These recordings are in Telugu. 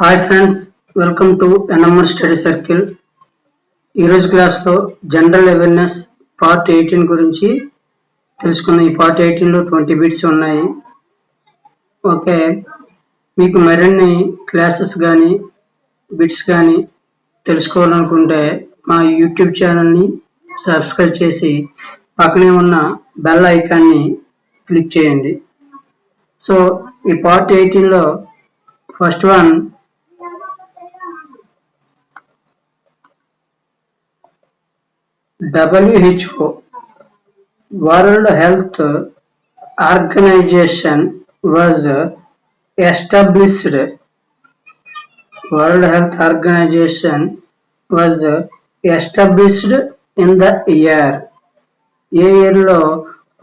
Hi friends, welcome to NMR study circle. ఈరోజు క్లాస్లో జనరల్ అవేర్నెస్ పార్ట్ 18 గురించి తెలుసుకుందాం. ఈ పార్ట్ 18లో 20 బిట్స్ ఉన్నాయి. ఓకే, మీకు మరిన్ని క్లాసెస్ కానీ బిట్స్ కానీ తెలుసుకోవాలనుకుంటే మా యూట్యూబ్ ఛానల్ని సబ్స్క్రైబ్ చేసి పక్కనే ఉన్న బెల్ ఐకాన్ని క్లిక్ చేయండి. సో ఈ పార్ట్ 18లో first one, WHO World Health Organization was established. World Health Organization was established in the year. ఏ ఇయర్లో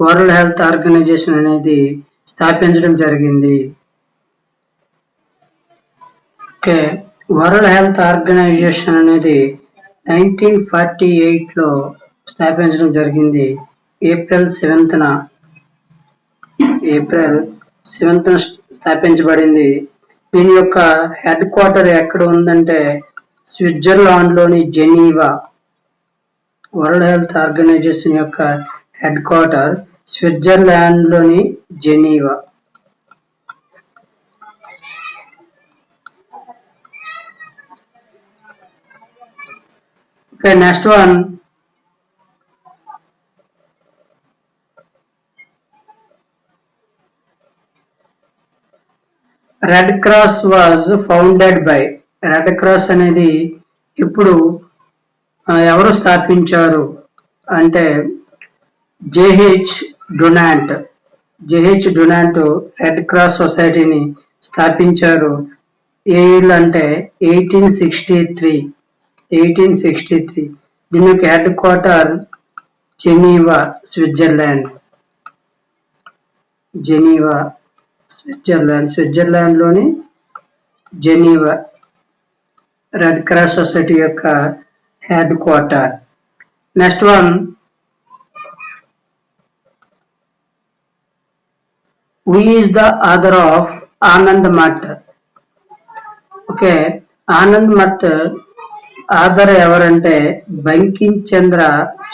వరల్డ్ హెల్త్ ఆర్గనైజేషన్ అనేది స్థాపించడం జరిగింది? ఓకే, వరల్డ్ హెల్త్ ఆర్గనైజేషన్ అనేది 1948లో స్థాపించడం జరిగింది. ఏప్రిల్ 7న స్థాపించబడింది. దీని యొక్క హెడ్ క్వార్టర్ ఎక్కడ ఉందంటే స్విట్జర్లాండ్ లోని జెనీవా. వరల్డ్ హెల్త్ ఆర్గనైజేషన్ యొక్క హెడ్ క్వార్టర్ స్విట్జర్లాండ్ లోని Geneva. Okay, next one. Red Cross was founded by. Red Cross అనేది ఇప్పుడు ఎవరు స్థాపించారు అంటే జేహెచ్ డొనాంట్. రెడ్ క్రాస్ సొసైటీని స్థాపించారు. ఏ ఇయర్ అంటే 1863. దీని యొక్క head quarter Geneva, Switzerland. Switzerland లోని జెనీవా రెడ్ క్రాస్ సొసైటీ యొక్క head quarter. Next one, who is the author of Anand Math? Okay, Anand Math author ఎవరంటే బంకిం చంద్ర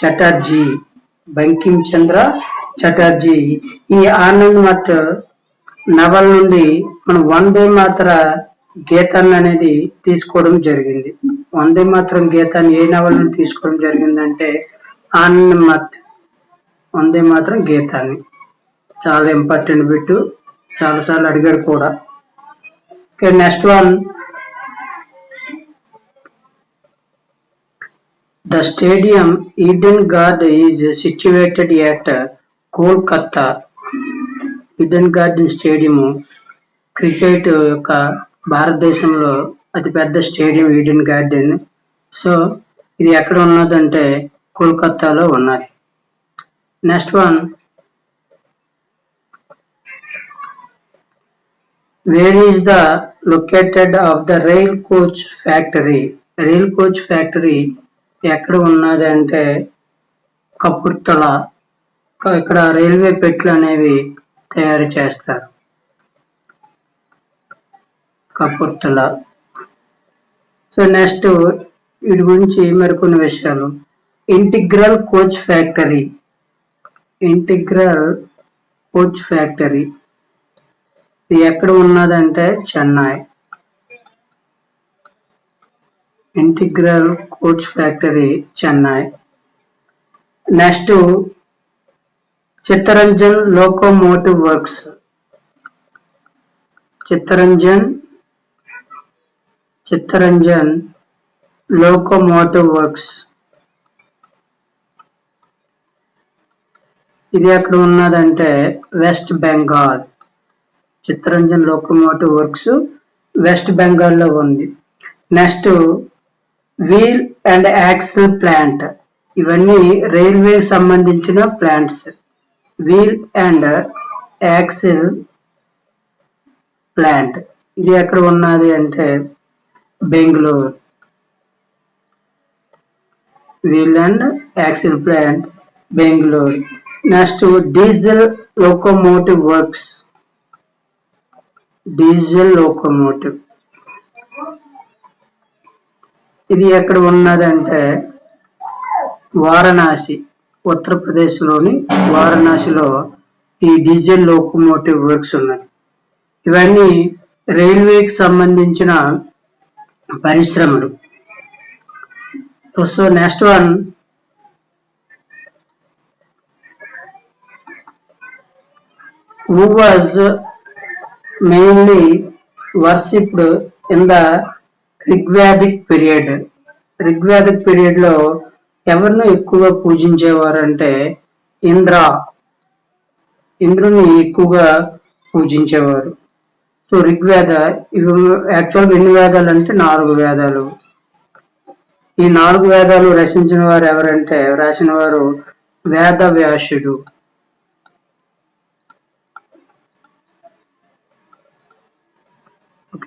చటర్జీ. ఈ ఆనంద్ మఠ్ నవల నుండి మనం వందే మాతర గీతాన్ని అనేది తీసుకోవడం జరిగింది. వందే మాతరం గీతాన్ని ఏ నవల నుండి తీసుకోవడం జరిగిందంటే ఆనంద్ మఠ్ వందే మాతరం గీతాన్ని. చాలా ఇంపార్టెంట్ బిట్, చాలాసార్లు అడిగాడు కూడా. Okay, next one, the stadium Eden Garden is situated at Kolkata. Eden Garden stadium cricket యొక్క భారతదేశంలో అతిపెద్ద స్టేడియం ఈడెన్ గార్డెన్. సో ఇది ఎక్కడ ఉన్నదంటే కోల్కతాలో ఉన్నది. Next one, where is the located of the rail coach factory? Rail coach factory ఎక్కడ ఉన్నది అంటే కపుర్తల. ఇక్కడ రైల్వే పెట్లు అనేవి తయారు చేస్తారు. కపుర్తల. సో నెక్స్ట్ వీటి గురించి మరికొన్ని విషయాలు. ఇంటిగ్రల్ కోచ్ ఫ్యాక్టరీ ఇది ఎక్కడ ఉన్నదంటే Chennai. Integral coach factory Chennai. Next Chittaranjan locomotive works. Chittaranjan locomotive works ఇది ఎక్కడ ఉన్నదంటే వెస్ట్ బెంగాల్. చిత్తరంజన్ లోకోమోటివ్ వర్క్స్ వెస్ట్ బెంగాల్లో ఉంది. Next wheel and axle plant. ఇవన్నీ రైల్వే సంబంధించిన plants. Wheel and axle plant ఇది ఎక్కడ ఉన్నది అంటే Bengaluru. Wheel and axle plant Bengaluru. Next diesel locomotive works. Diesel locomotive ఇది ఎక్కడ ఉన్నదంటే వారణాసి, ఉత్తరప్రదేశ్లోని వారణాసిలో ఈ డీజిల్ లోకోమోటివ్ వర్క్స్ ఉన్నాయి. ఇవన్నీ రైల్వేకి సంబంధించిన పరిశ్రమలు. So next one, who was mainly worshipped in the Rigvedic period. Rigvedic period లో ఎవరిని ఎక్కువగా పూజించేవారు అంటే ఇంద్రుని ఎక్కువగా పూజించేవారు. సో రిగ్వేద, ఇవి యాక్చువల్గా ఎన్ని వేదాలు అంటే 4 వేదాలు. ఈ 4 వేదాలు రచించిన వారు ఎవరంటే, రాసిన వారు వేదవ్యాసుడు.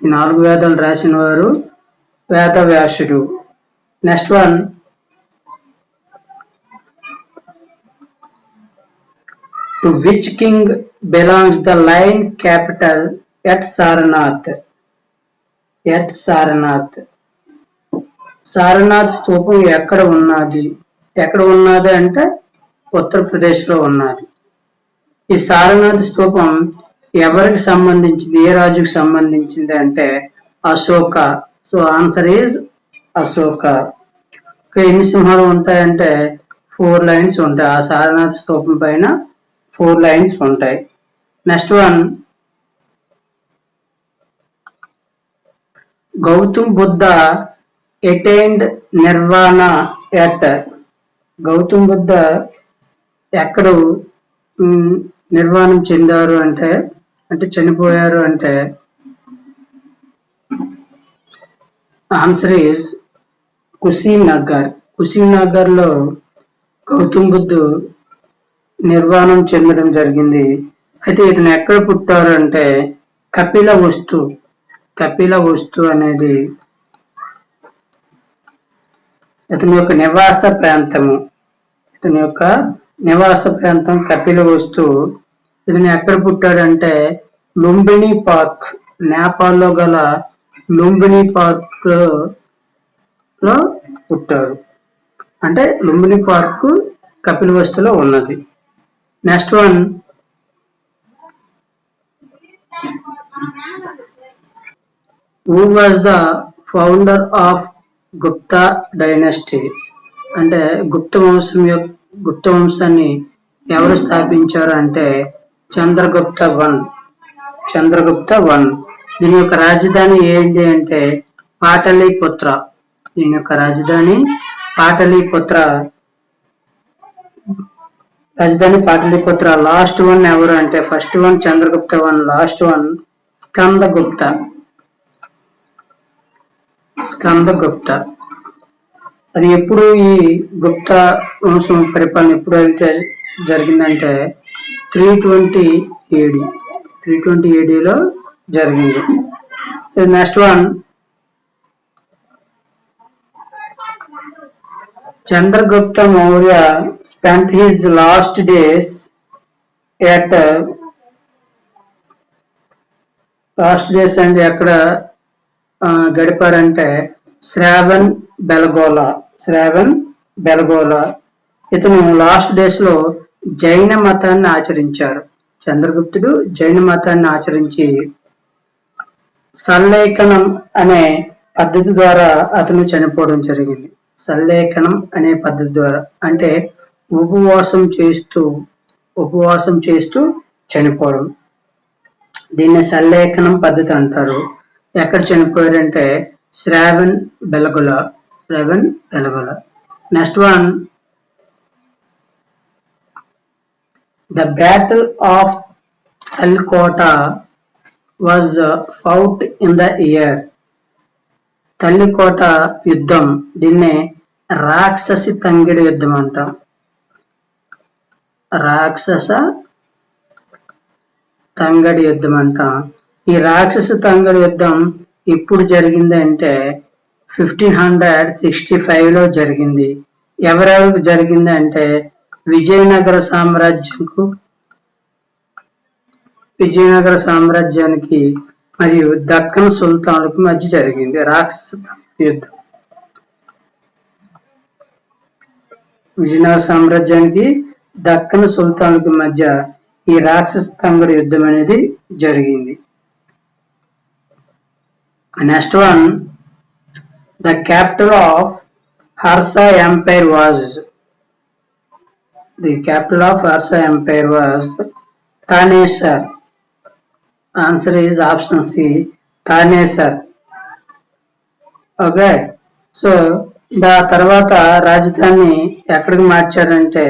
ఈ 4 వేదాలు రాసిన వారు వేదవ్యాసుడు. Next one, to which king belongs the line capital at Sarnath. Sarnath స్తూపం ఎక్కడ ఉన్నది అంటే ఉత్తరప్రదేశ్ లో ఉన్నది. ఈ సారనాథ్ స్తూపం ఎవరికి సంబంధించింది, ఏ రాజుకి సంబంధించింది అంటే Ashoka. So answer is Ashoka. ఎన్ని సింహాలు ఉంటాయంటే 4 లైన్స్ ఉంటాయి. ఆ సారనాథ్ స్తూపం పైన 4 లైన్స్ ఉంటాయి. Next one, Gautam Buddha attained nirvana at. Gautam Buddha ఎక్కడ నిర్వాణం చెందారు అంటే చనిపోయారు అంటే ఆన్సర్ ఈజ్ కుశీనగర్. కుశీనగర్ లో గౌతమ్ బుద్ధు నిర్వాణం చెందడం జరిగింది. అయితే ఇతను ఎక్కడ పుట్టారు అంటే కపిలవస్తు అనేది ఇతని యొక్క నివాస ప్రాంతం కపిలవస్తు. ఇతను ఎక్కడ పుట్టాడంటే లుంబిని పార్క్, నేపాల్లో గల లుంబిని పార్క్ లో పుట్టారు. అంటే లుంబిని పార్క్ కపిలవస్తులో ఉన్నది. Next one, who was the founder of Gupta dynasty. అంటే గుప్త వంశాన్ని ఎవరు స్థాపించారు అంటే చంద్రగుప్త వన్. దీని యొక్క రాజధాని ఏంటి అంటే పాటలీపుత్ర. దీని యొక్క రాజధాని పాటలీపుత్ర. లాస్ట్ వన్ ఎవరు అంటే first one Chandragupta one, last one Skandagupta. అది ఎప్పుడు ఈ గుప్త వంశం పరిపాలన ఎప్పుడు అయితే జరిగిందంటే 320 AD లో జరిగింది. So next one, Chandragupta Maurya spent his last days అంటే ఎక్కడ గడిపారంటే శ్రావణ్ బెలగోలా. ఇతను లాస్ట్ డేస్ లో జైన మతాన్ని ఆచరించారు. చంద్రగుప్తుడు జైన మతాన్ని ఆచరించి సల్లేఖనం అనే పద్ధతి ద్వారా అతను చనిపోవడం జరిగింది. సల్లేఖనం అనే పద్ధతి ద్వారా అంటే ఉపవాసం చేస్తూ చనిపోవడం. దీన్ని సల్లేఖనం పద్ధతి అంటారు. ఎక్కడ చనిపోయారంటే Shravan Belagola. Next one, the battle of Talikota was fought in the year. Talikota యుద్ధం, దీన్నే రాక్షసి తంగెడి యుద్ధం అంటాం. ఈ రాక్షస తంగడి యుద్ధం ఎప్పుడు జరిగింది అంటే 1565 లో జరిగింది. ఎవరెవరికి జరిగింది అంటే విజయనగర సామ్రాజ్యానికి మరియు దక్కన్ సుల్తానులకు మధ్య జరిగింది రాక్షస యుద్ధం. విజయనగర సామ్రాజ్యానికి దక్కన్ సుల్తానుకి మధ్య ఈ రాక్షస తంగడి యుద్ధం అనేది జరిగింది. Next one, the capital of Harsha empire was Thanesar. Answer is option C, Thanesar. Okay, so తర్వాత రాజధాని ఎక్కడికి మార్చారంటే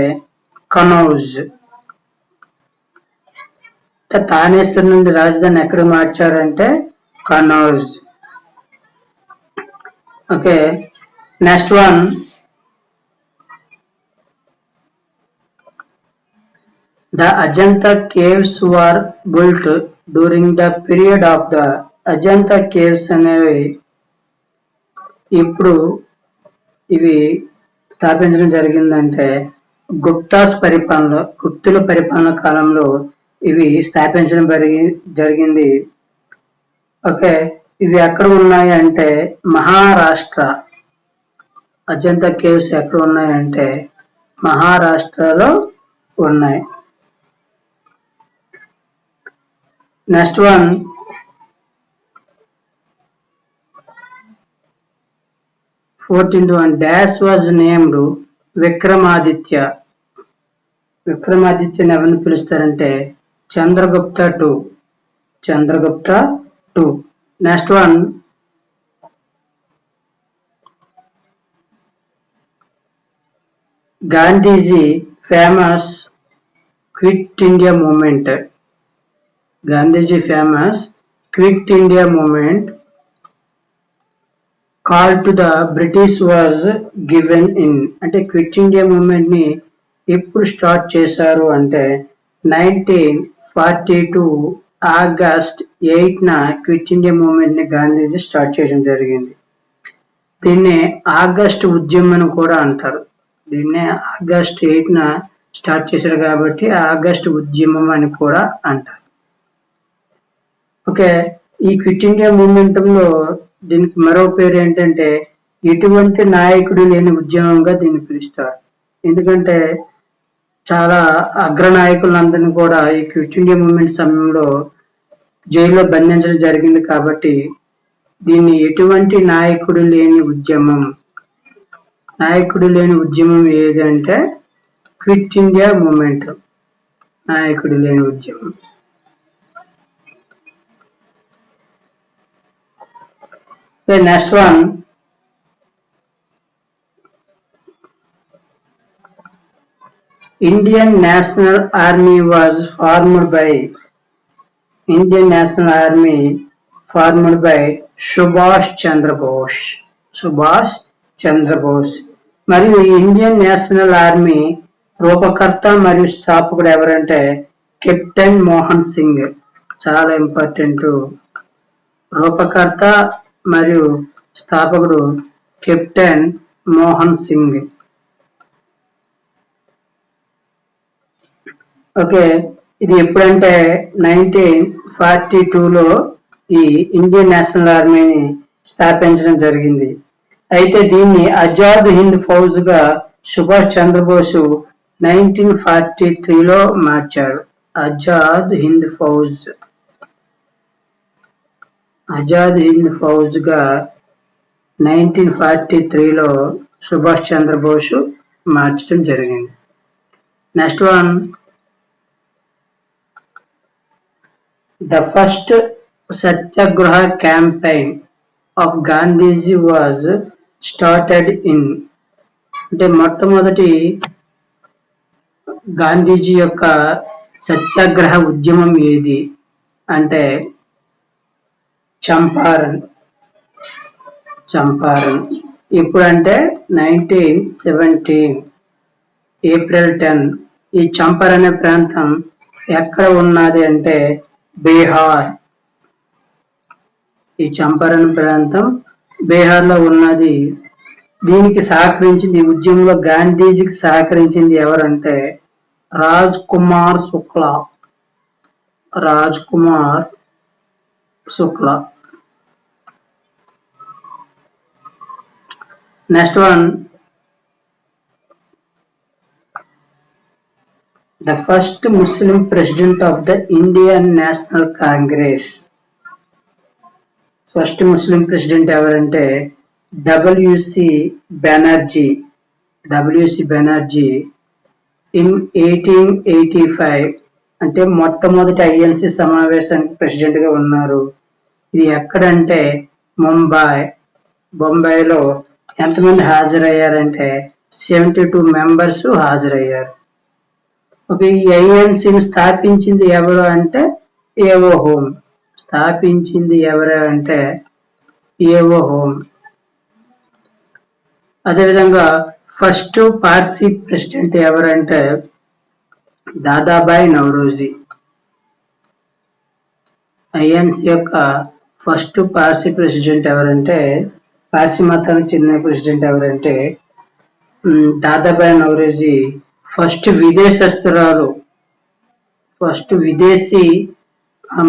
కనౌజ్. తానేశ్వర్ నుండి రాజధాని ఎక్కడికి మార్చారంటే Kannauj. Okay, next one, the Ajanta caves were built during the period of the Ajanta caves అనేవి ఇప్పుడు ఇవి స్థాపించడం జరిగిందంటే గుప్తుల పరిపాలన కాలంలో ఇవి స్థాపించడం జరిగింది. ఓకే, ఇవి ఎక్కడ ఉన్నాయి అంటే మహారాష్ట్ర. అజంతా కేవ్స్ ఎక్కడ ఉన్నాయంటే మహారాష్ట్రలో ఉన్నాయి. Next one, fourteenth one, dash was named Vikramaditya. విక్రమాదిత్యని ఎవరిని పిలుస్తారంటే Chandragupta two. Next one, Gandhiji famous quit India movement. Gandhiji famous quit India movement call to the British was given in. అంటే క్విట్ ఇండియా మూమెంట్ ని ఎప్పుడు స్టార్ట్ చేశారు అంటే 1942 ఆగస్ట్ 8న క్విట్ ఇండియా మూమెంట్ ని గాంధీజీ స్టార్ట్ చేయడం జరిగింది. దీన్నే ఆగస్ట్ ఉద్యమం అని కూడా అంటారు. దీన్నే ఆగస్ట్ 8న స్టార్ట్ చేశారు కాబట్టి ఆగస్ట్ ఉద్యమం అని కూడా అంటారు. ఓకే, ఈ క్విట్ ఇండియా మూమెంట్ లో దీనికి మరో పేరు ఏంటంటే ఎటువంటి నాయకుడు లేని ఉద్యమంగా దీన్ని పిలుస్తారు. ఎందుకంటే చాలా అగ్రనాయకులందరినీ కూడా ఈ క్విట్ ఇండియా మూమెంట్ సమయంలో జైల్లో బంధించడం జరిగింది కాబట్టి దీన్ని ఎటువంటి నాయకుడు లేని ఉద్యమం ఏది అంటే క్విట్ ఇండియా మూమెంట్. నాయకుడు లేని ఉద్యమం. Next one, Indian National Army was formed by Subhash Chandra Bose. మరియు ఇండియన్ నేషనల్ ఆర్మీ రూపకర్త మరియు స్థాపకుడు ఎవరంటే కెప్టెన్ మోహన్ సింగ్. చాలా ఇంపార్టెంట్. రూపకర్త మరియు స్థాపకుడు కెప్టెన్ మోహన్ సింగ్. ఓకే, ఇది ఎప్పుడంటే 1942లో ఈ ఇండియన్ నేషనల్ ఆర్మీని స్థాపించడం జరిగింది. అయితే దీన్ని ఆజాద్ హింద్ ఫౌజ్ గా సుభాష్ చంద్రబోస్ 1943లో మార్చారు. ఆజాద్ హింద్ ఫౌజ్ గా 1943లో సుభాష్ చంద్రబోస్ మార్చడం జరిగింది. Next one, the first satyagraha campaign of Gandhiji was started in. అంటే మొట్టమొదటి గాంధీజీ యొక్క సత్యాగ్రహ ఉద్యమం ఏది అంటే చంపారణ్. ఇప్పుడంటే 1917 ఏప్రిల్ 10. ఈ చంపారణ్ అనే ప్రాంతం ఎక్కడ ఉన్నది అంటే బీహార్. ఈ చంపారణ్ ప్రాంతం బీహార్ లో ఉన్నది. దీనికి సహకరించింది, ఈ ఉద్యమంలో గాంధీజీకి సహకరించింది ఎవరంటే Raj Kumar Shukla. Next one, The first Muslim president of the Indian National Congress. First Muslim president ఎవరంటే డబ్ల్యూసి బెనర్జీ. ఇన్ 1885 అంటే మొట్టమొదటి ఐఎన్సి సమావేశానికి ప్రెసిడెంట్ గా ఉన్నారు. ఇది ఎక్కడంటే బొంబాయిలో ఎంతమంది హాజరయ్యారంటే 72 మెంబర్స్ హాజరయ్యారు. ఓకే, ఈ ఐఎన్సిని స్థాపించింది ఎవరు అంటే ఏవో హోమ్. అదేవిధంగా ఫస్ట్ పార్సీ ప్రెసిడెంట్ ఎవరంటే దాదాబాయి నౌరోజీ. ఐఎన్సి యొక్క ఫస్ట్ పార్సీ ప్రెసిడెంట్ ఎవరంటే పార్సీ మతానికి చెందిన ప్రెసిడెంట్ ఎవరంటే దాదాబాయి నౌరోజీ. ఫస్ట్ విదేశీ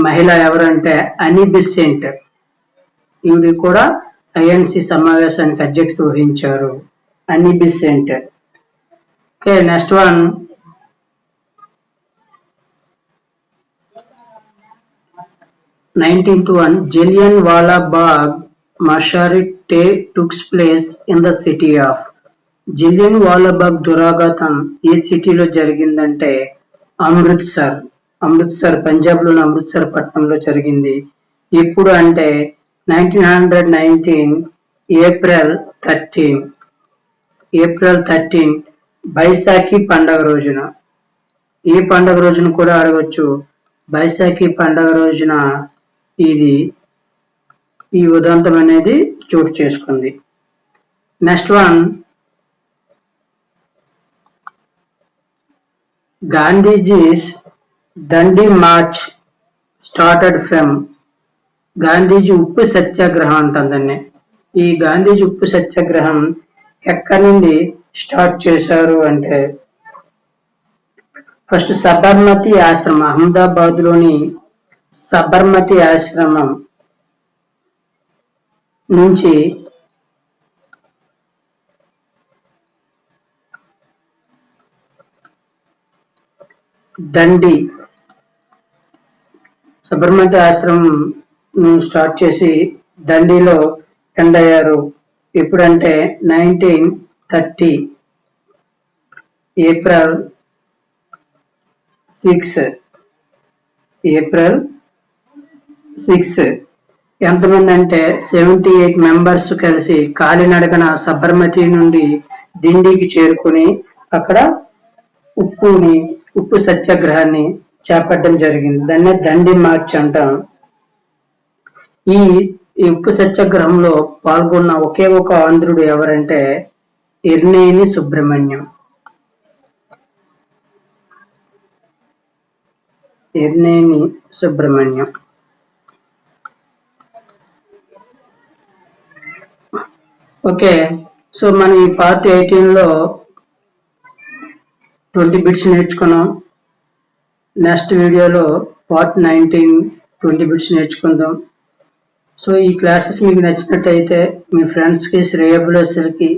మహిళ ఎవరంటే అనీ బెసెంట్. ఈవిడ కూడా ఐఎన్సి సమావేశానికి అధ్యక్షత వహించారు. అనీ Besant. Okay, next one 19th one, Jallianwala Bagh massacre took place in the city of. Jallianwala Bagh దురాఘాతం ఏ సిటీలో జరిగిందంటే అమృత్సర్ పంజాబ్ లోని అమృత్సర్ పట్టణంలో జరిగింది. ఎప్పుడు అంటే 1919 ఏప్రిల్ 13 బైశాఖి పండగ రోజున. ఏ పండగ రోజున కూడా అడగొచ్చు. బైశాఖి పండగ రోజున ఈ ఉదంతం అనేది చోటు చేసుకుంది. Next one, Gandhiji's Dandi March started from. Gandhiji ఉప్పు సత్యాగ్రహం అంటుందండి. ఈ గాంధీజీ ఉప్పు సత్యాగ్రహం ఎక్కడి నుండి స్టార్ట్ చేశారు అంటే ఫస్ట్ సబర్మతి ఆశ్రమం, అహ్మదాబాద్ లోని సబర్మతి ఆశ్రమం నుంచి దండి, సబర్మతి ఆశ్రమం స్టార్ట్ చేసి దండిలో ఎండ్ అయ్యారు. ఎప్పుడంటే 1930 ఏప్రిల్ 6 ఎంతమంది అంటే 78 మెంబర్స్ కలిసి కాలినడకన సబర్మతి నుండి దిండికి చేరుకుని అక్కడ ఉప్పు సత్యాగ్రహాన్ని చేపట్టడం జరిగింది. దాన్నే దండి మార్చ్ అంటాం. ఈ ఉప్పు సత్యాగ్రహంలో పాల్గొన్న ఒకే ఒక ఆంధ్రుడు ఎవరంటే ఎర్నేని సుబ్రహ్మణ్యం. ఓకే, సో మనం ఈ పార్ట్ 18లో 20 బిట్స్ నేర్చుకున్నాం. నెక్స్ట్ వీడియోలో పార్ట్ 19 20 బిట్స్ నేర్చుకుందాం. సో ఈ క్లాసెస్ మీకు నచ్చినట్టయితే మీ ఫ్రెండ్స్కి, శ్రేయోభిలాషులకి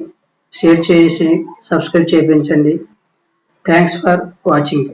షేర్ చేసి సబ్స్క్రైబ్ చేయించండి. Thanks for watching.